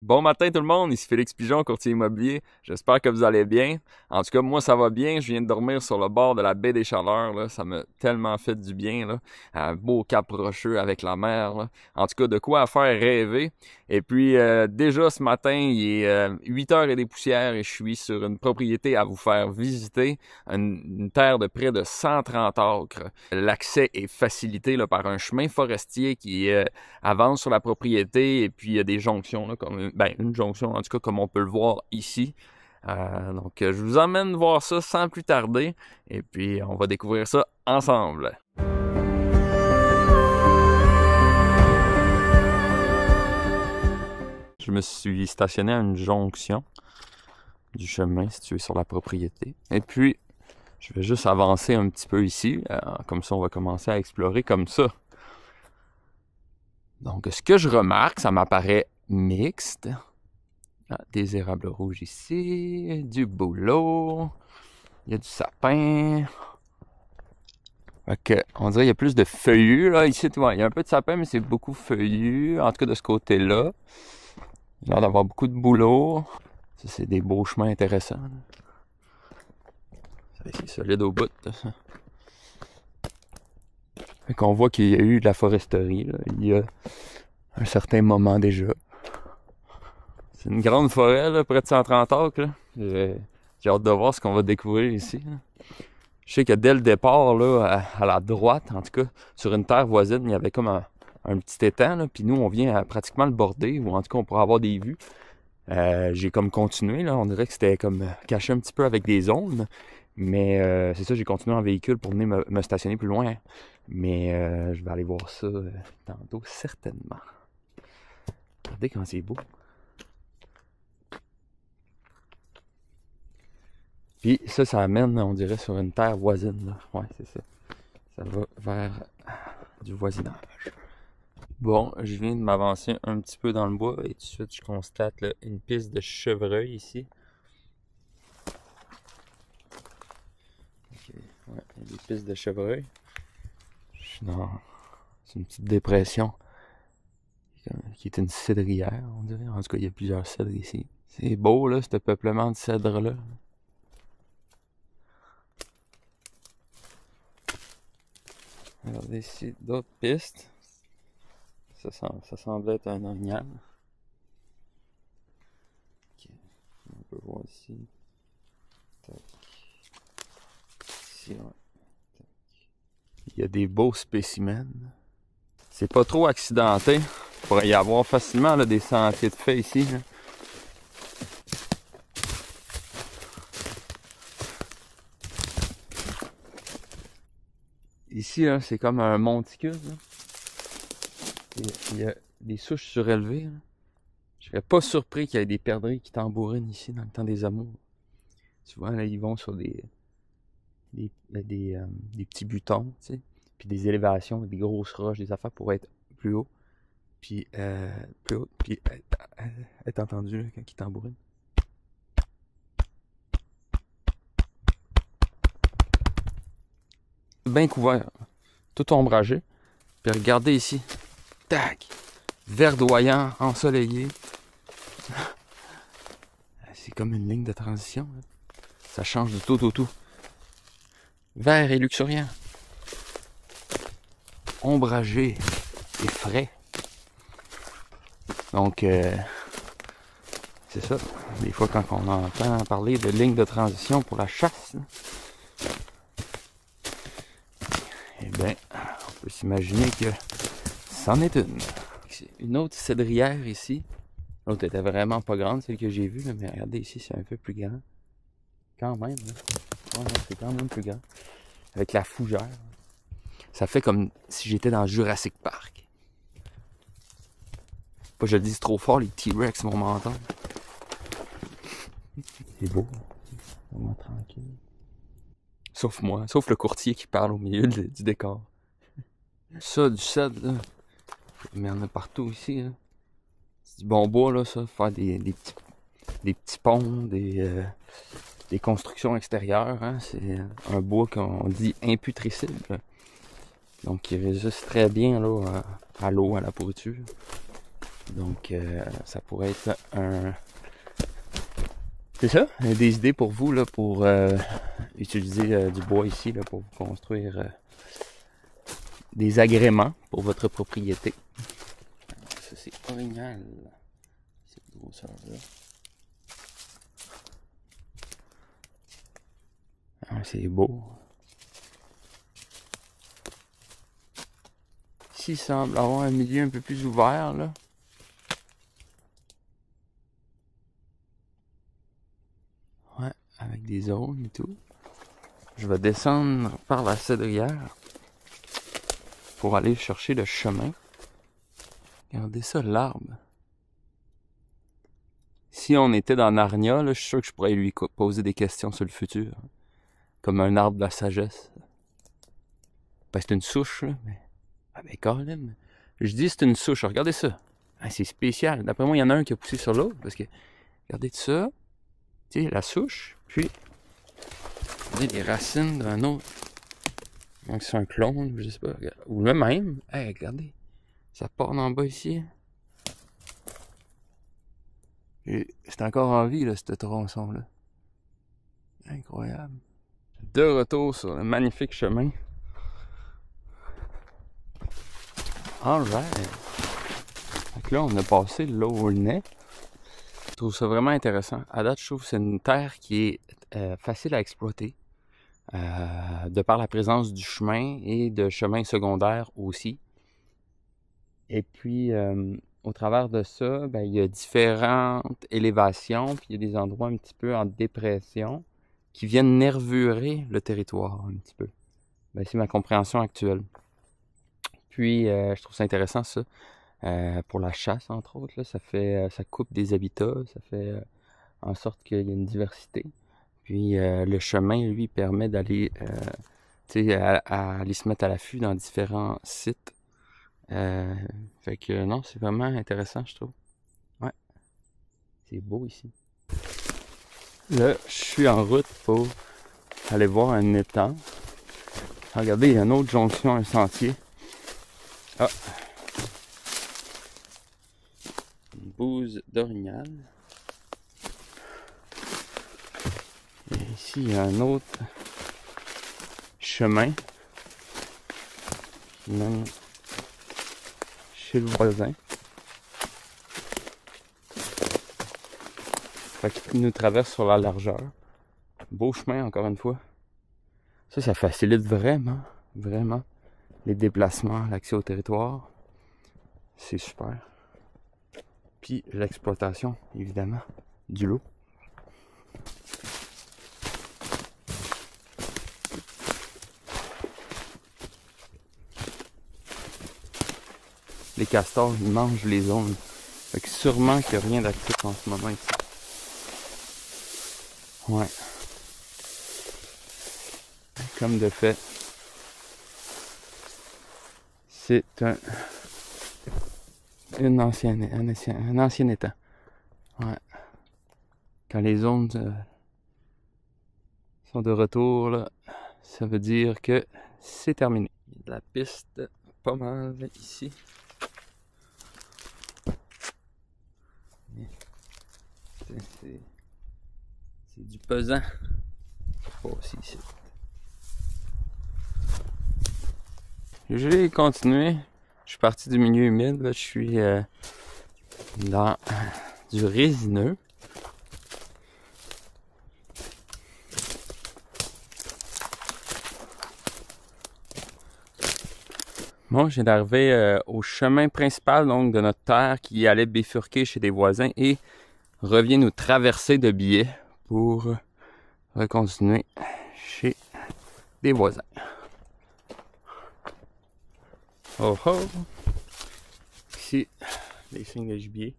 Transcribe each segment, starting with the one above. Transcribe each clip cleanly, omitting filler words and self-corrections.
Bon matin tout le monde, ici Félix Pigeon, courtier immobilier. J'espère que vous allez bien. En tout cas, moi ça va bien. Je viens de dormir sur le bord de la baie des Chaleurs, là. Ça m'a tellement fait du bien, là. Un beau cap rocheux avec la mer, là. En tout cas, de quoi faire rêver. Et puis, déjà ce matin, il est 8 heures et des poussières et je suis sur une propriété à vous faire visiter. Une terre de près de 130 acres. L'accès est facilité là, par un chemin forestier qui avance sur la propriété et puis il y a des jonctions, là, comme une jonction en tout cas comme on peut le voir ici. Donc je vous emmène voir ça sans plus tarder et puis on va découvrir ça ensemble. Je me suis stationné à une jonction du chemin situé sur la propriété et puis je vais juste avancer un petit peu ici, comme ça on va commencer à explorer comme ça. Donc, ce que je remarque, ça m'apparaît mixte. Des érables rouges ici, du bouleau, il y a du sapin. Ok, on dirait qu'il y a plus de feuillus, là. Ici, tu vois, il y a un peu de sapin, mais c'est beaucoup feuillu. En tout cas, de ce côté-là. Il y a l'air d'avoir beaucoup de bouleau. Ça, c'est des beaux chemins intéressants. C'est solide au bout, ça. Fait qu'on voit qu'il y a eu de la foresterie, là, il y a un certain moment déjà. C'est une grande forêt, là, près de 130 acres. Là. J'ai hâte de voir ce qu'on va découvrir ici. Là. Je sais que dès le départ, là, à la droite, en tout cas, sur une terre voisine, il y avait comme un petit étang. Là, puis nous, on vient à pratiquement le border, ou en tout cas, on pourra avoir des vues. J'ai comme continué, là, on dirait que c'était comme caché un petit peu avec des zones. Mais c'est ça, j'ai continué en véhicule pour venir me stationner plus loin. Mais je vais aller voir ça tantôt, certainement. Regardez quand c'est beau. Puis ça amène, on dirait, sur une terre voisine. Là. Ouais, c'est ça. Ça va vers du voisinage. Bon, je viens de m'avancer un petit peu dans le bois et tout de suite, je constate là, une piste de chevreuil ici. Okay. Ouais, il y a des pistes de chevreuil. Je suis dans une petite dépression qui est une cédrière, on dirait. En tout cas, il y a plusieurs cèdres ici. C'est beau, là, ce peuplement de cèdres-là. Regardez ici, d'autres pistes. Ça semble être un orignal. Okay. On peut voir ici. Tac. Ici, ouais. Tac. Il y a des beaux spécimens. C'est pas trop accidenté. Il pourrait y avoir facilement là, des sentiers de fait ici. Là. Ici, c'est comme un monticule. Là. Il y a des souches surélevées. Là. Je serais pas surpris qu'il y ait des perdrix qui tambourinent ici dans le temps des amours. Souvent, là, ils vont sur des petits butons, tu sais, puis des élévations, des grosses roches, des affaires pour être plus haut, puis plus haut, puis être entendu là, quand ils tambourinent. Bien couvert, tout ombragé. Puis regardez ici, tac, verdoyant, ensoleillé. C'est comme une ligne de transition. Là. Ça change de tout au tout. Vert et luxuriant. Ombragé et frais. Donc, c'est ça. Des fois, quand on entend parler de ligne de transition pour la chasse, là, eh bien, on peut s'imaginer que c'en est une. Une autre cédrière ici. L'autre était vraiment pas grande, celle que j'ai vue, là, mais regardez ici, c'est un peu plus grand. Quand même, là. Ouais, c'est quand même plus grand. Avec la fougère. Ça fait comme si j'étais dans Jurassic Park. Pas que je le dise trop fort, les T-Rex vont m'entendre. C'est beau. Vraiment tranquille. Sauf moi, sauf le courtier qui parle au milieu du décor. Ça, du cèdre, là. Mais il y en a partout ici, là. C'est du bon bois, là, ça. Faire des petits ponts, des constructions extérieures, hein. C'est un bois qu'on dit imputrescible. Donc, il résiste très bien, là, à l'eau, à la pourriture. Donc ça pourrait être c'est ça, des idées pour vous là, pour utiliser du bois ici là, pour construire des agréments pour votre propriété. Ça c'est original, cette grosseur là. Ah, c'est beau. Ici, il semble avoir un milieu un peu plus ouvert, là. Ouais, avec des zones et tout. Je vais descendre par la cédrière pour aller chercher le chemin. Regardez ça, l'arbre. Si on était dans Narnia, là, je suis sûr que je pourrais lui poser des questions sur le futur. Comme un arbre de la sagesse. Ben, c'est une souche, là, mais... Ah ben, Colin, je dis c'est une souche, regardez ça. Ah, c'est spécial. D'après moi, il y en a un qui a poussé sur l'autre, parce que... Regardez ça. Tu sais, la souche, puis... Regardez les racines d'un autre. Donc c'est un clone, je sais pas. Ou le même. Hey, regardez. Ça part en bas ici. Et c'est encore en vie, là, ce tronçon-là. Incroyable. De retour sur le magnifique chemin. Alright. Donc là, on a passé l'Aulnay. Je trouve ça vraiment intéressant. À date, je trouve que c'est une terre qui est facile à exploiter. De par la présence du chemin et de chemins secondaires aussi. Et puis, au travers de ça, ben, il y a différentes élévations, puis il y a des endroits un petit peu en dépression qui viennent nervurer le territoire un petit peu. Ben, c'est ma compréhension actuelle. Puis, je trouve ça intéressant, ça. Pour la chasse, entre autres, là, ça coupe des habitats, ça fait en sorte qu'il y a une diversité. Puis, le chemin, lui, permet d'aller à aller se mettre à l'affût dans différents sites. Fait que non, c'est vraiment intéressant, je trouve. Ouais. C'est beau ici. Là, je suis en route pour aller voir un étang. Regardez, il y a une autre jonction, un sentier. Ah! Une bouse d'orignal. Et ici, il y a un autre chemin qui mène chez le voisin. Fait qu'il nous traverse sur la largeur. Beau chemin, encore une fois. Ça facilite vraiment, vraiment les déplacements, l'accès au territoire. C'est super. Puis l'exploitation, évidemment, du lot. Les castors, ils mangent les zones. Fait que sûrement qu'il n'y a rien d'actif en ce moment ici. Ouais. Comme de fait, c'est un ancien étang. Ouais. Quand les zones sont de retour, là, ça veut dire que c'est terminé. Il y a de la piste pas mal ici. C'est du pesant. Pas aussi ici. Je vais continuer. Je suis parti du milieu humide. Là, je suis dans du résineux. Moi, je viens d'arriver au chemin principal donc de notre terre qui allait bifurquer chez des voisins et revient nous traverser de biais pour continuer chez des voisins. Oh oh! Ici, les signes de gibier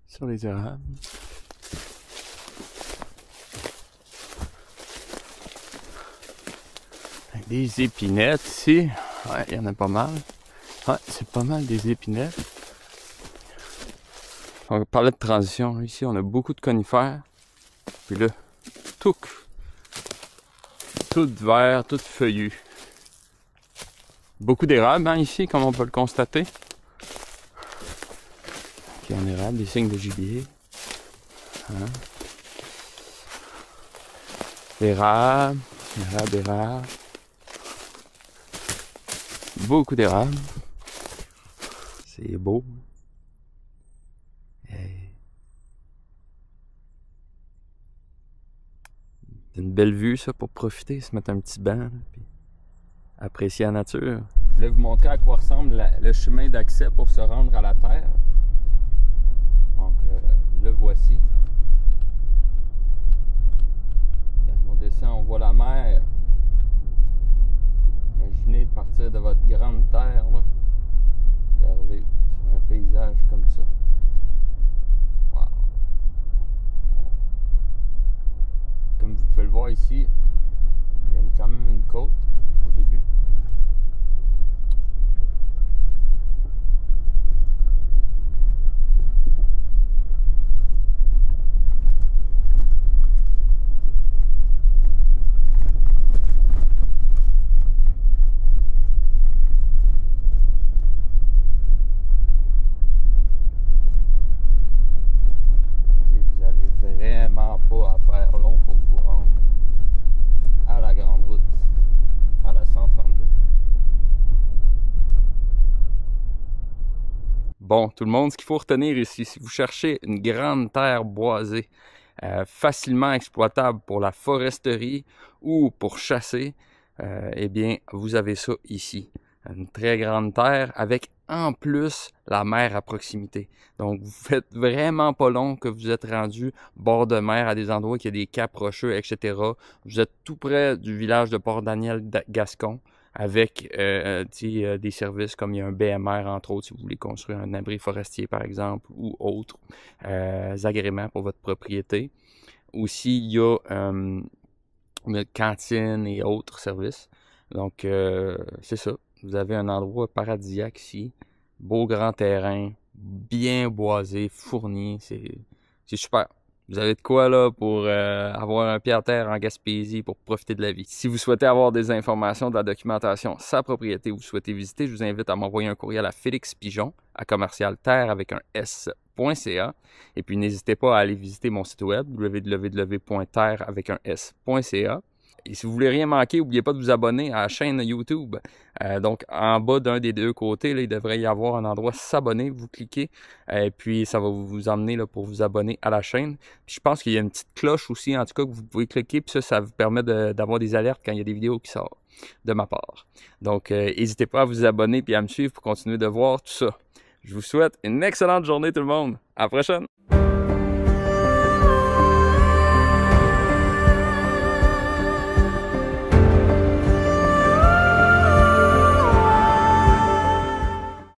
sur les érables. Des épinettes ici. Ouais, il y en a pas mal. Ouais, c'est pas mal des épinettes. On va parler de transition. Ici, on a beaucoup de conifères. Puis là, tout vert, tout feuillu. Beaucoup d'érables hein, ici, comme on peut le constater. en érable, des signes de gibier. Hein? Érable, érable. Beaucoup d'érables. C'est beau. C'est une belle vue, ça, pour profiter, se mettre un petit banc, là, puis apprécier la nature. Je voulais vous montrer à quoi ressemble le chemin d'accès pour se rendre à la terre. Donc, le voici. Quand on descend, on voit la mer. Imaginez de partir de votre grande terre, là, d'arriver sur un paysage comme ça. Wow. Comme vous pouvez le voir ici, il y a quand même une côte au début. Vraiment pas à faire long pour vous rendre à la grande route, à la 132. Bon, tout le monde, ce qu'il faut retenir ici, si vous cherchez une grande terre boisée, facilement exploitable pour la foresterie ou pour chasser, eh bien, vous avez ça ici. Une très grande terre avec en plus la mer à proximité. Donc, vous faites vraiment pas long que vous êtes rendu bord de mer à des endroits qui a des caps rocheux, etc. Vous êtes tout près du village de Port-Daniel-Gascon avec des services comme il y a un BMR, entre autres, si vous voulez construire un abri forestier, par exemple, ou autres agréments pour votre propriété. Aussi, il y a une cantine et autres services. Donc, c'est ça. Vous avez un endroit paradisiaque ici. Beau grand terrain, bien boisé, fourni. C'est super. Vous avez de quoi là pour avoir un pied à terre en Gaspésie pour profiter de la vie. Si vous souhaitez avoir des informations de la documentation sa propriété ou vous souhaitez visiter, je vous invite à m'envoyer un courriel à Félix Pigeon à commercialterre avec un s.ca. Et puis n'hésitez pas à aller visiter mon site web www.terre avec un s.ca. Et si vous voulez rien manquer, n'oubliez pas de vous abonner à la chaîne YouTube. Donc, en bas d'un des deux côtés, là, il devrait y avoir un endroit s'abonner. Vous cliquez et puis ça va vous emmener là, pour vous abonner à la chaîne. Puis, je pense qu'il y a une petite cloche aussi, en tout cas, que vous pouvez cliquer. Puis ça vous permet d'avoir des alertes quand il y a des vidéos qui sortent de ma part. Donc, n'hésitez pas à vous abonner et à me suivre pour continuer de voir tout ça. Je vous souhaite une excellente journée tout le monde. À la prochaine!